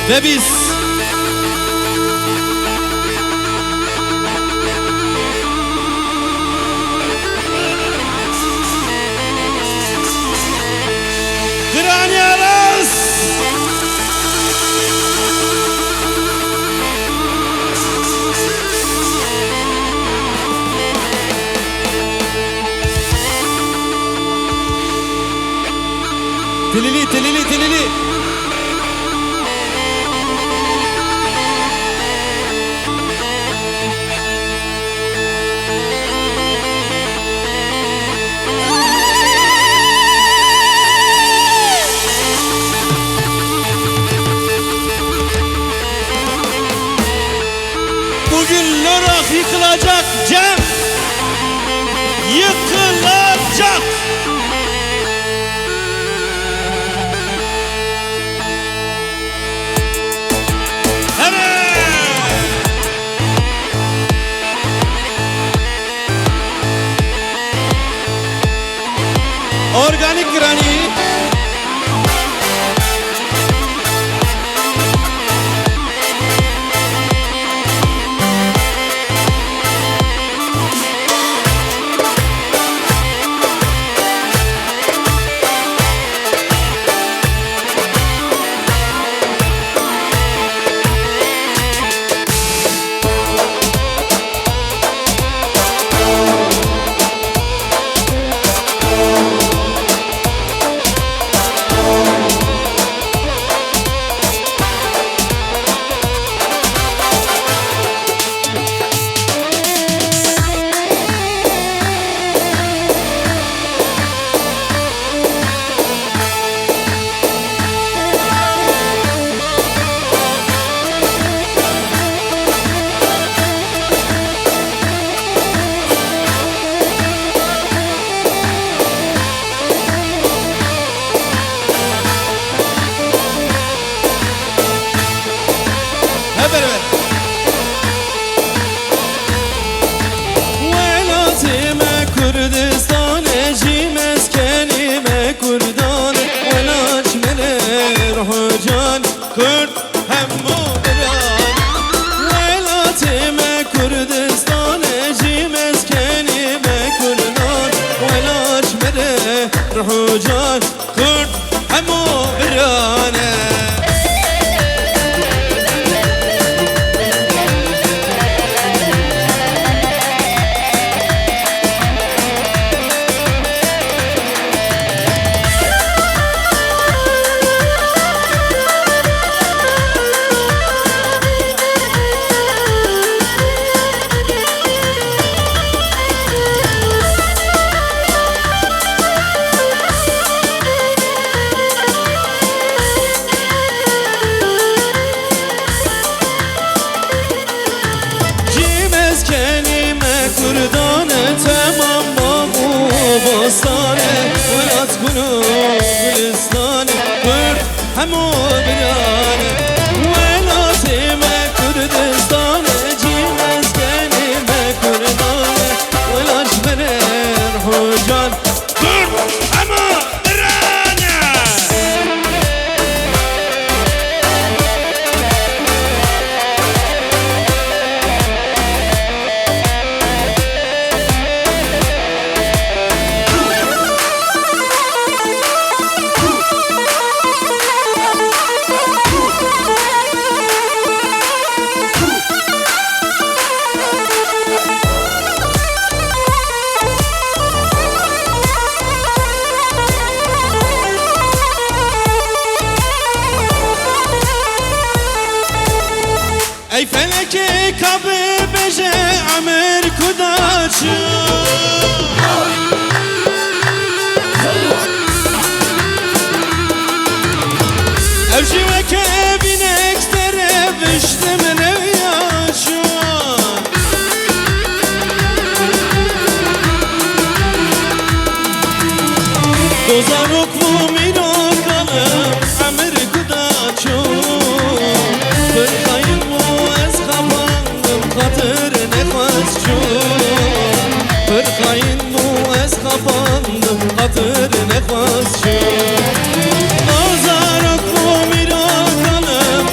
Ve biz Granyaras Tilili tilili tilili. Bugün Lorak yıkılacak Cem, yıkılacak. Organik granit. Ruhucan kurt hemo birane. همو بنانه ولاتي ما كردستان جيم اسكني ما كردانه ولاش بنر حجان كرد همو برانه. ای فلک کابه بجه عمر کداچو اوجی وکه بینک تره بشتم نویاشو دوزارok bu minokalım عمر کداچو برخایم خاطر نخواست شد فرقاین مو از خفاندم خاطر نخواست شد نازارک مو میرا کنم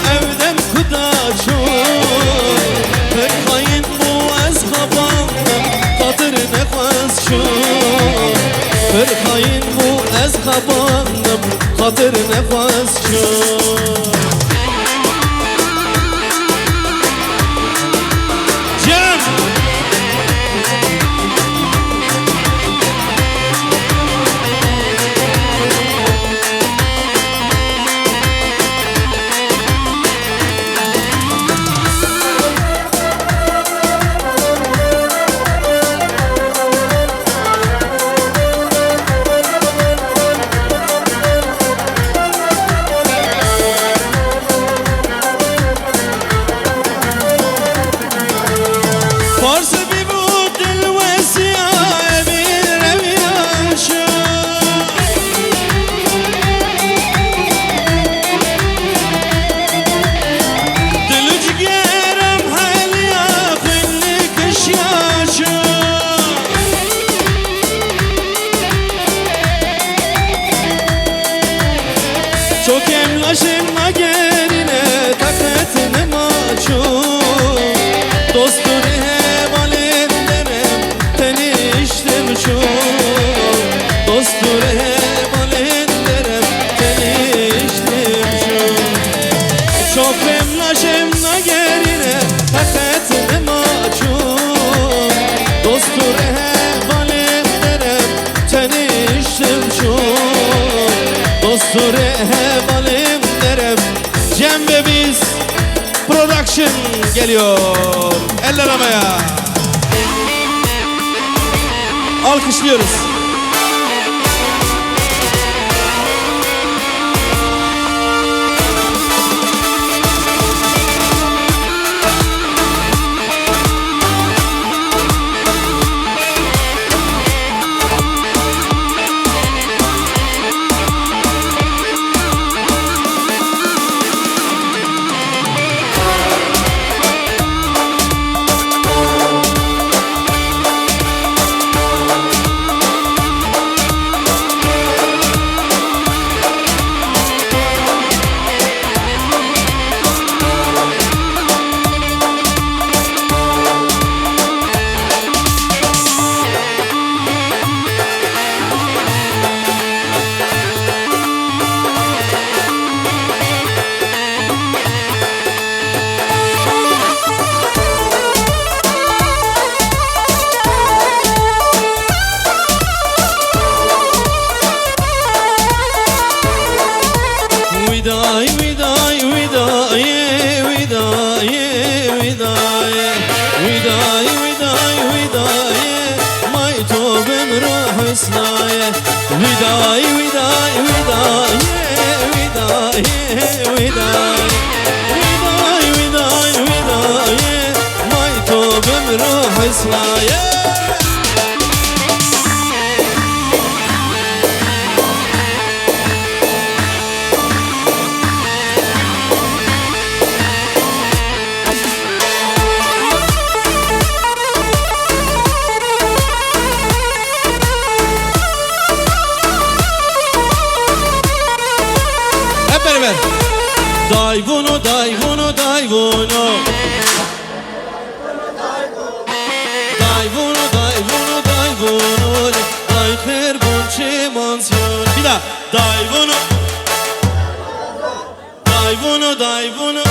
kapandım Hatır nefes çok Cem! Farsı bir bu dil ve siyah bir reviyaşı Dilüc gerem helya filli kış yaşı Çok emlaşım na gerine takatını maçu Dostun Dostur hep alenderem teniştim şu Çok emlaşemna gerine hakatine maçum Dostur hep alenderem teniştim şu Dostur hep alenderem Cem ve Biz Production geliyor. Eller havaya. Alkışlıyoruz. Viday, viday, viday, viday, viday, viday, viday, viday, may tobem rahsnaye. Viday, viday, viday, viday, viday, viday, viday, viday, may tobem rahsnaye. Beraber. Dayvuno, dayvuno, dayvuno. Dayvuno, dayvuno, dayvuno. Dayfer bonçe mansiyon. Bir daha. Dayvuno. Dayvuno, dayvuno.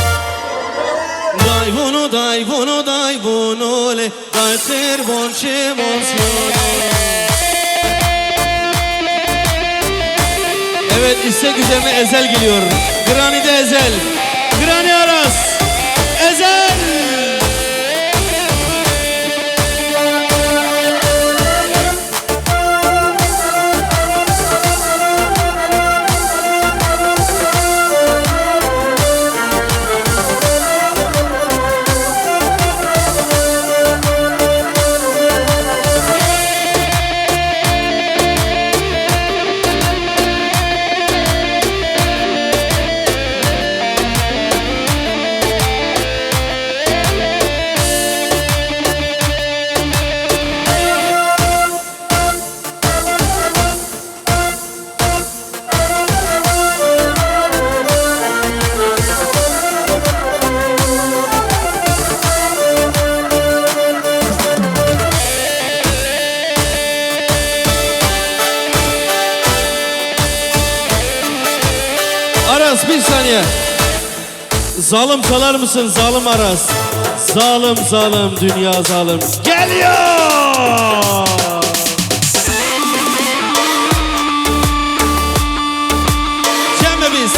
Dayvuno, dayvuno, dayvuno. Dayfer bonçe mansiyon. Evet, istek üzerine Ezel geliyor. Grani'de Ezel. Grani Aras. Ezel. Aras bir saniye. Zalim çalar mısın zalim Aras? Zalim zalim dünya zalim. Geliyor. Cem'e biz.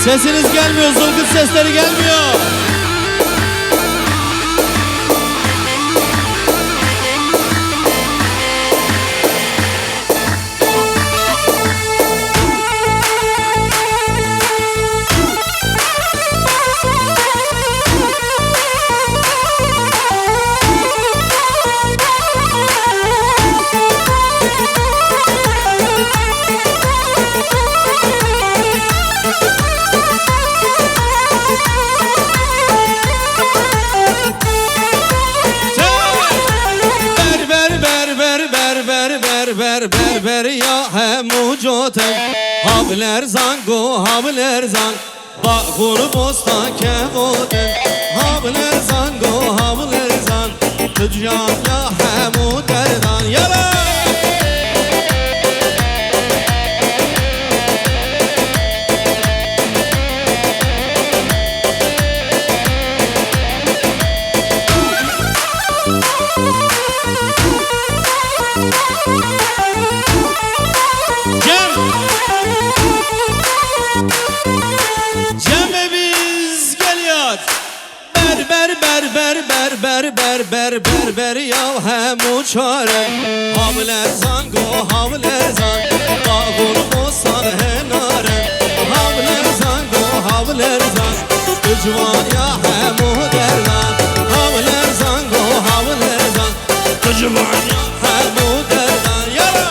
Sesiniz gelmiyor, zılgıt sesleri gelmiyor. Berber ya hemucoten Habler zango habler zan Bakuru bosta kevoten Habler zango habler zan Tüccan ya hemu derdan Yala Cem'e biz geliyor. Berber ya hemu çare Havler zango havler zan Bağur bosan henare Havler zango havler zan Tücvan ya hemu derdan Havler zango havler zan Tücvan ya hemu derdan Yala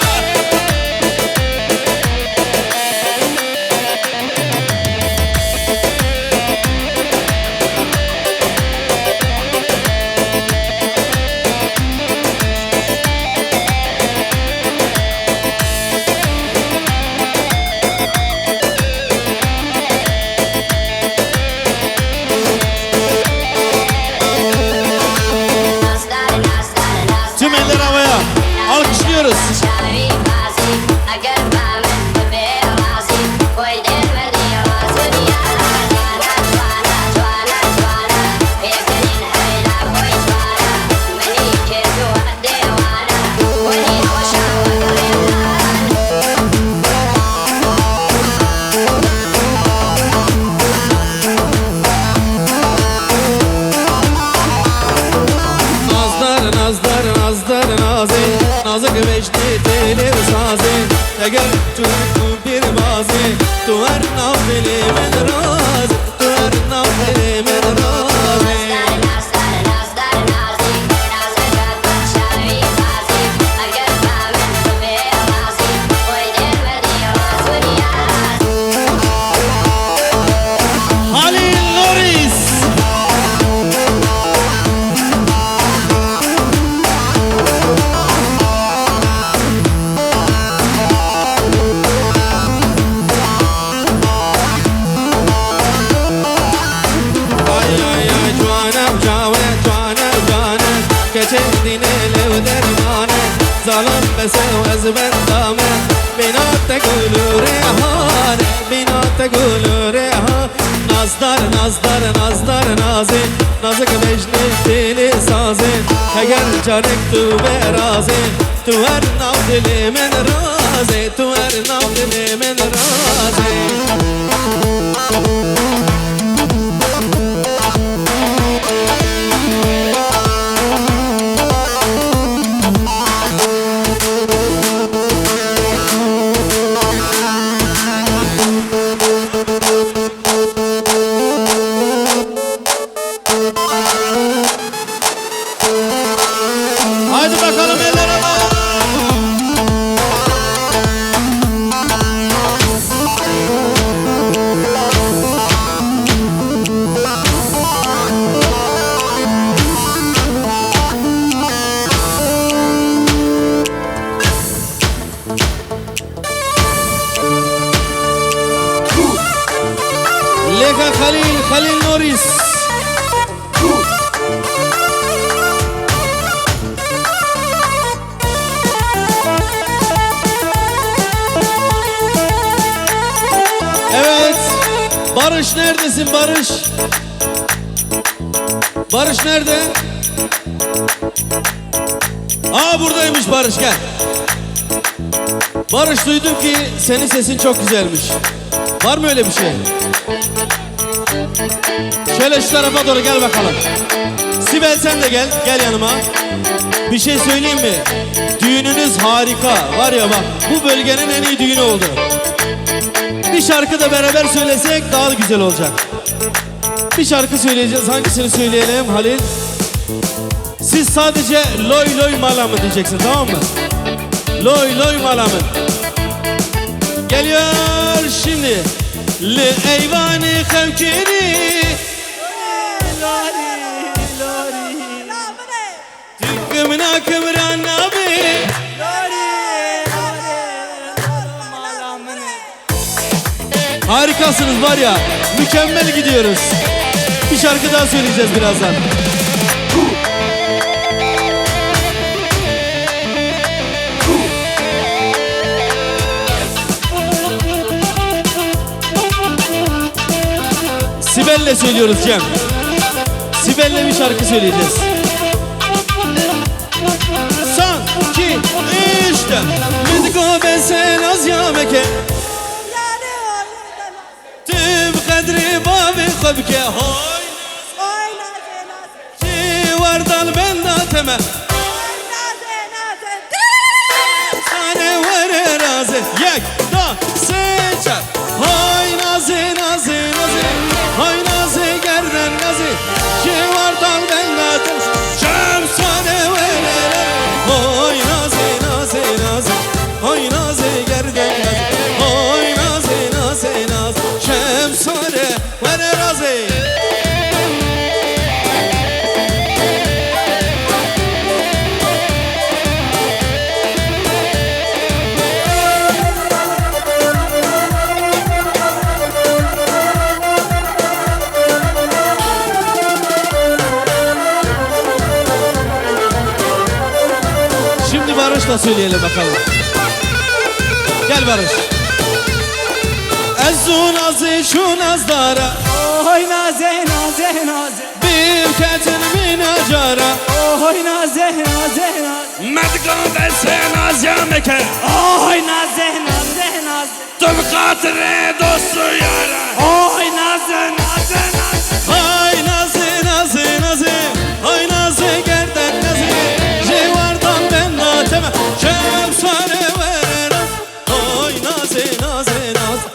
Tüm eller havaya. Alkışlıyoruz. Nazık beşli telif sazin Eğer çocuk bir bazi Tuvar nafilimin razı Tuvar nafilimin razı Halil Loris Kendine lev dermane Zalim besev ez bendame Binat gülü rehane Binat gülü rehane Nazdar nazdar اگر جانک تو برازه تو هر ناو دل من رازه تو هر ناو دل من رازه Haydi bakalım eller havaya. Leka Halil Norris. Evet, Barış neredesin Barış? Barış nerede? Aa buradaymış Barış, gel. Barış, duydum ki senin sesin çok güzelmiş. Var mı öyle bir şey? Şöyle şu tarafa doğru gel bakalım. Sibel sen de gel, gel yanıma. Bir şey söyleyeyim mi? Düğününüz harika. Var ya bak, bu bölgenin en iyi düğünü oldu. Bir şarkı da beraber söylesek daha güzel olacak. Bir şarkı söyleyeceğiz. Hangisini söyleyelim Halil? Siz sadece loy loy malamı diyeceksin, tamam mı? Loy loy malamı. Geliyor şimdi. Li eyvani khevkini Tükümüna kımran nabi Harikasınız var ya, mükemmel gidiyoruz. Bir şarkı daha söyleyeceğiz birazdan. Sibel'le söylüyoruz Cem. Sibel'le bir şarkı söyleyeceğiz. Sanki işte Midgo ben sen az yameke Tüb kadri babi khobke Hoy Ci vardan ben da teme Sane vere razı Yek da seçer Hoy nazi nazi nazi Hoy nazi gerden nazi Ci vardan ben da teme Şem sane vere Hoy nazi nazi nazi Hoy nazi gerden nazi Hoy nazi nazi nazi Şem sane vere razı Şimdi Barış'la söyleyelim bakalım. Gel Barış. Ezzu nazi şu nazdara Oy naze naze naze Bir ketin min acara Oy naze naze naze Medgan ve sen az yameke Oy naze naze naze Tüm katire dostu yara Oy naze naze naze Hay nazi nazi nazi Hay nazi gerden nazi Civardan ben da teme Şem sane veren Hay nazi nazi nazi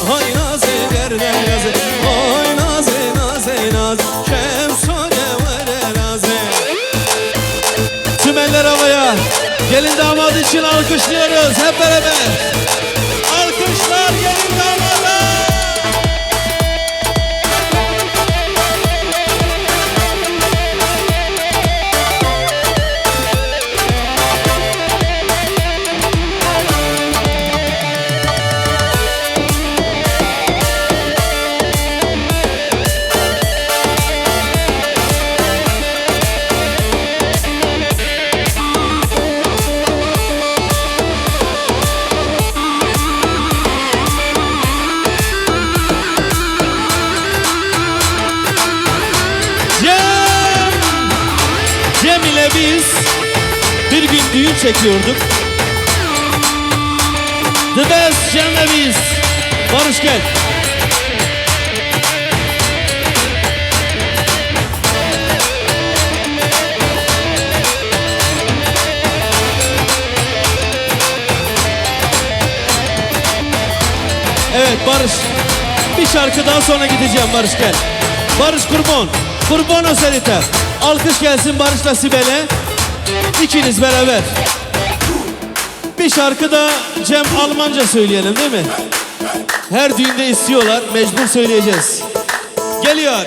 Hay nazi gerden nazi Hay nazi nazi nazi Şem sane veren nazi Tüm eller havaya. Gelin damat için alkışlıyoruz hep beraber. Alkışlar gelin damada. biz bir gün düğün çekiyorduk. The Best Cem ve biz. Barış gel. Evet Barış. Bir şarkı daha sonra gideceğim Barış gel. Barış kurban. Kurban o serite. Alkış gelsin Barış'la Sibel'e. İkiniz beraber. Bir şarkı da Cem Almanca söyleyelim değil mi? Her düğünde istiyorlar. Mecbur söyleyeceğiz. Geliyor.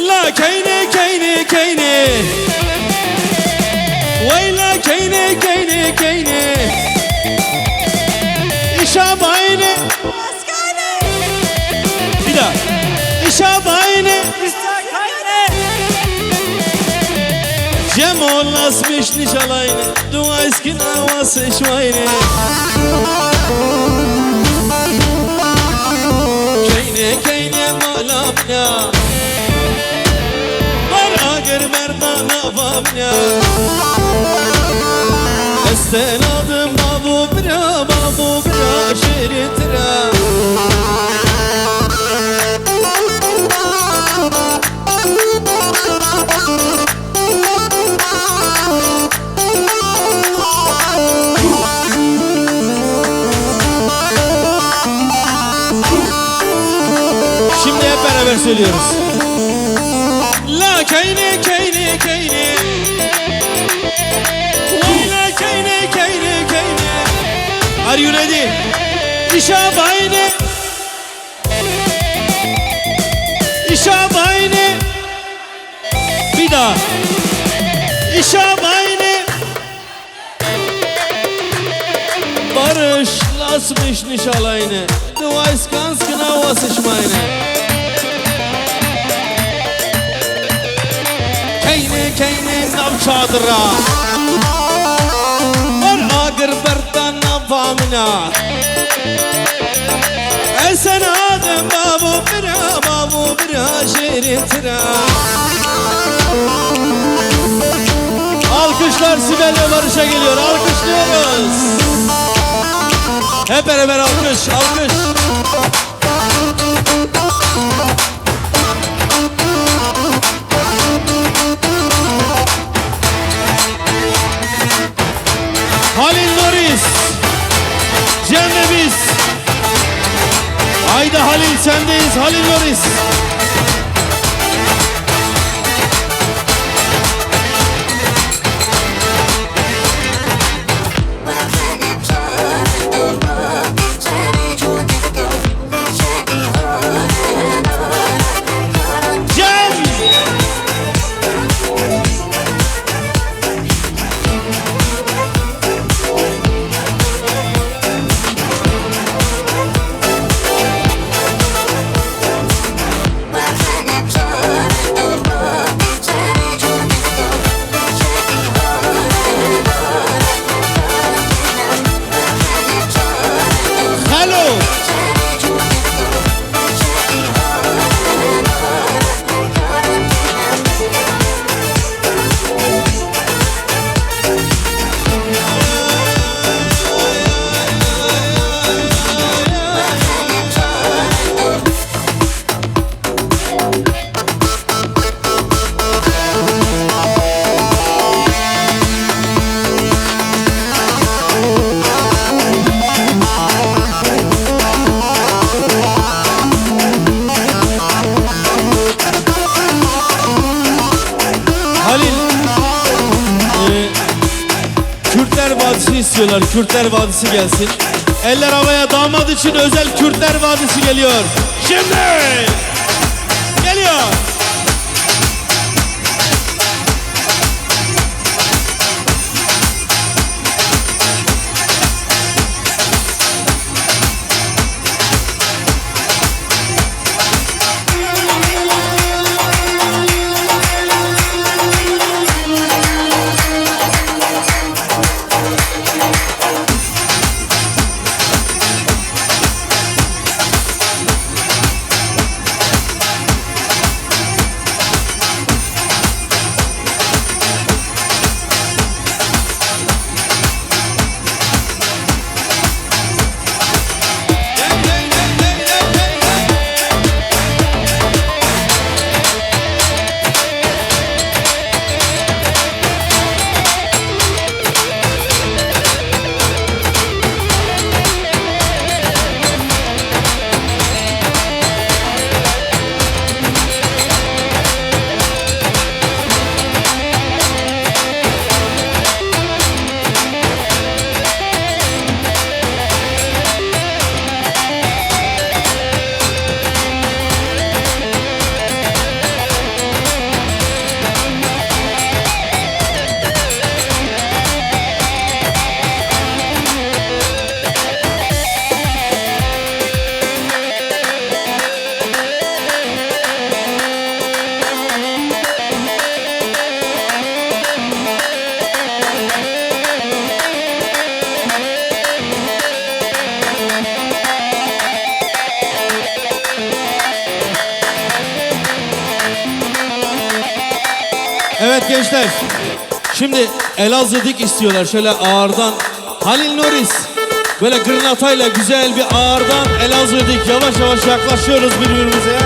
La keyne keyne keyne. Vay la keyne keyne keyne. İşa bayne. Bir daha. İşa bayne. Cem ollasmış nişalayne. Dua iskin havası şvayne. Keyne keyne malamna. Var ager merdana famna. Esten adım babu bira şeritira. Şimdi hep beraber söylüyoruz. La keyne keyne keyne. La keyne keyne keyne. Are you ready? İşa bayne. İşa bayne. Bir daha. İşa bayne. Barış lasmış nişalayne. Dua iskanskın havası şmayne. Keyne keyne nav çadıra. Var agır berdan nav famina. Esen adım babu bira şeritira. Alkışlar Sibel ve Barış'a geliyor. Alkışlıyoruz. Hep beraber alkış, alkış. Halil Loris, Cem ve biz. Haydi Halil sendeyiz, Halil Loris. Kürtler Vadisi istiyorlar. Kürtler Vadisi gelsin. Eller havaya, damat için özel Kürtler Vadisi geliyor. Şimdi geliyor. Evet gençler. Şimdi Elazığ dik istiyorlar. Şöyle ağırdan. Halil Noris. Böyle gırnatayla güzel bir ağırdan Elazığ dik. Yavaş yavaş yaklaşıyoruz birbirimize.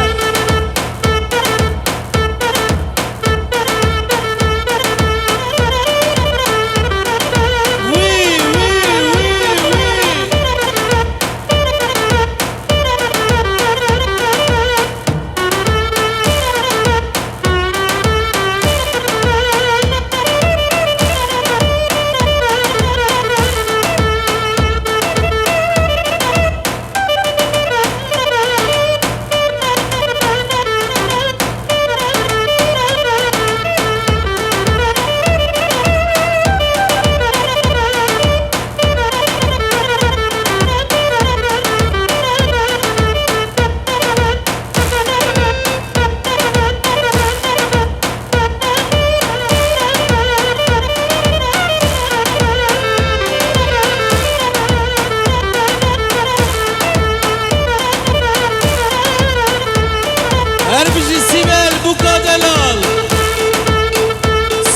Herbici Sibel Bukadelal.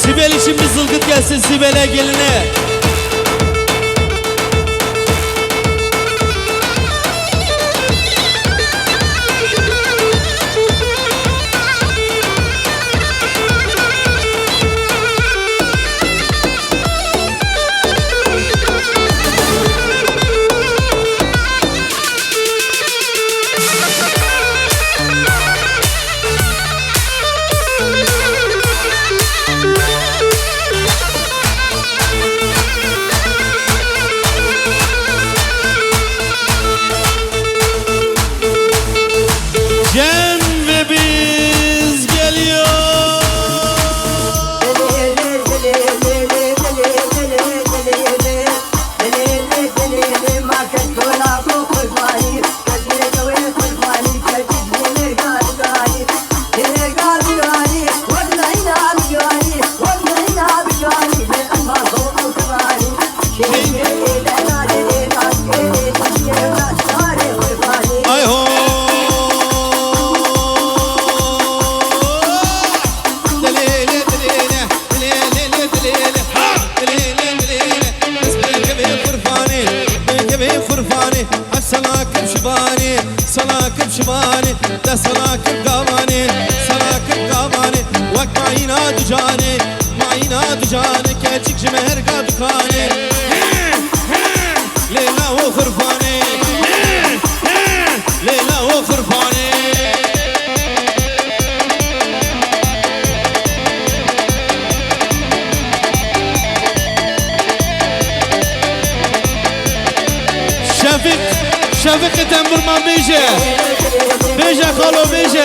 Sibel için bir zılgıt gelsin Sibel'e geline. Cem ve biz geliyor. Ay ho. Salakım şibani, de salakım gavani, salakım gavani, vak mayina ducani, mayina ducani, keçik şmeher gadukani. Leyla o hırfani, Leyla o hırfani. Şefik Temburman Beyce. Beyce Kalo Beyce.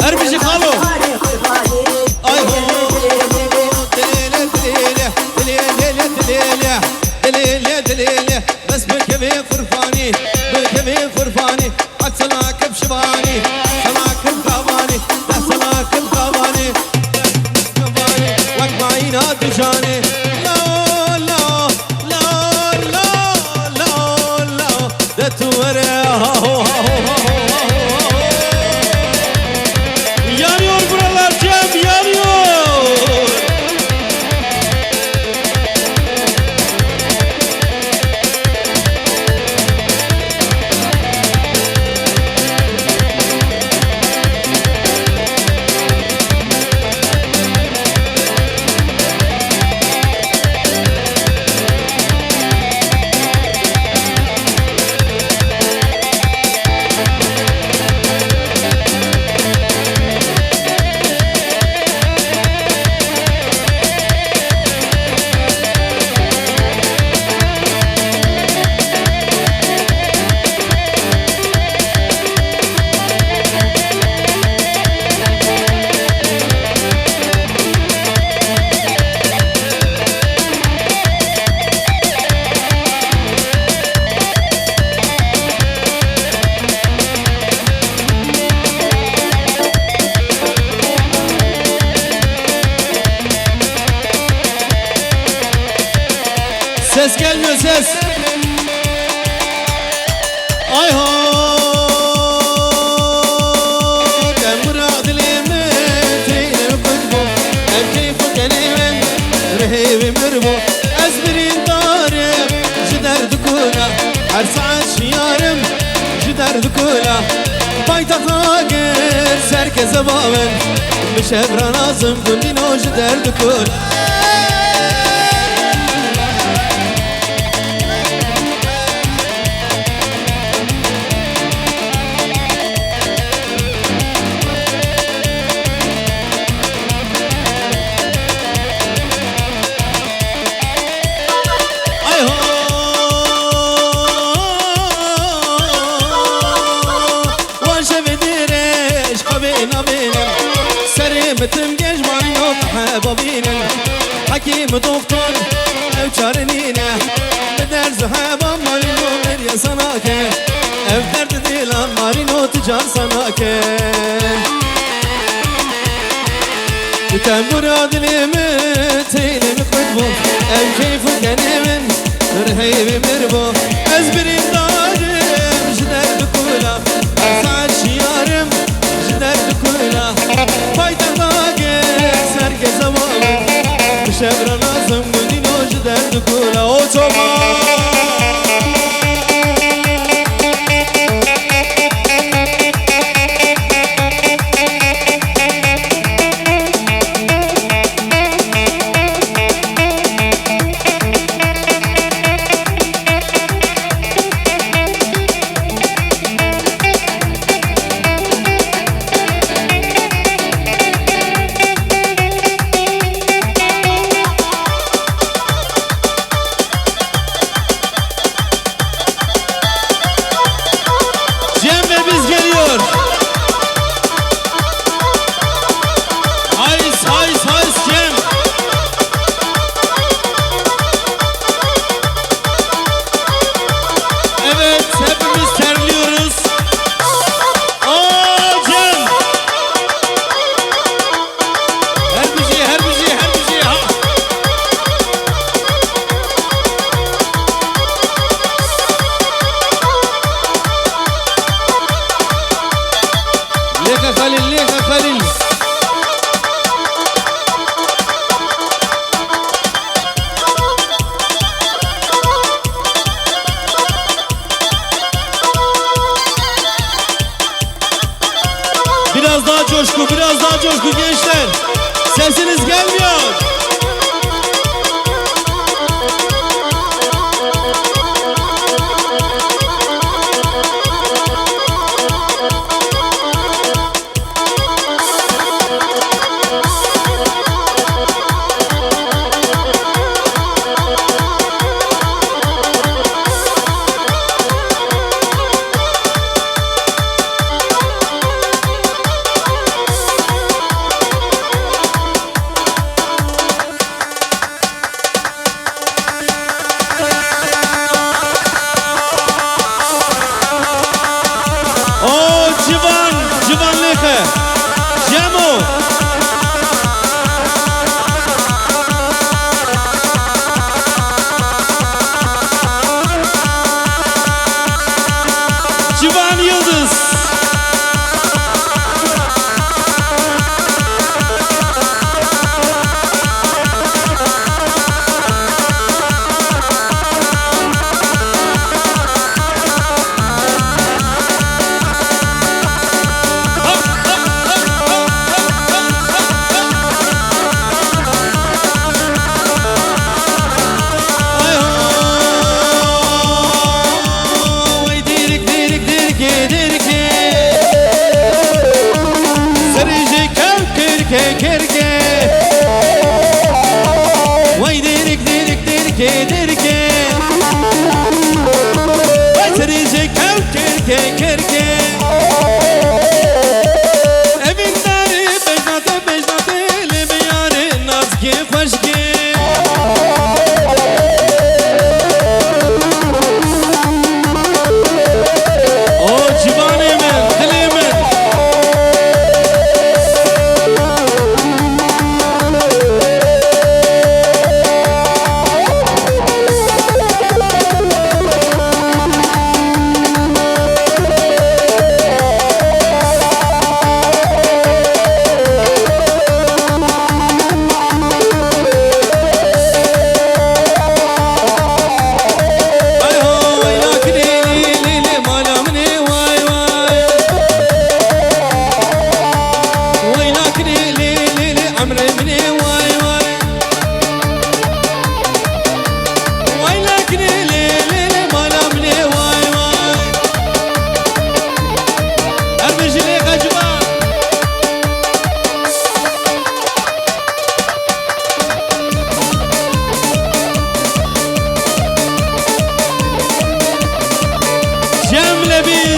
Herbici Kalo. Ay ho. Dilele bes bekeve fırfani, bekeve fırfani. At salakım şibani, salakım kavani, de salakım kavani, kavani. Vak mayina ducani. La la la la la la. De tuvere ha ho ha ho ha ho. Yanıyor buralar Cem, yanıyor. ses. Ay ho. Demura dilimi teylim kutbu. Erkeyfu kelimen rehevim ürbu. Ezbirin darım jider dukuna. Her saat şiyarım jider dukuna. Paytaxta gel serkeze baven. Bişevran azım kundin o jider dukuna. متم جمعي نوح بابينا حكيم دكتور او çarenine بدر زهاب مارينو يا سناكه ev derdi dilan marino tican sanake Tüten muradilimi teylimi kutbu ev keyfi genimin reheyvi mirbu ezbirin darim jider dukula saat şiyarım jider dukula Paytahta herkes zamanı Şevran azım gönlün hoca derdi kula otoman Biraz daha coşku, biraz daha coşku gençler. Sesiniz gelmiyor. bir.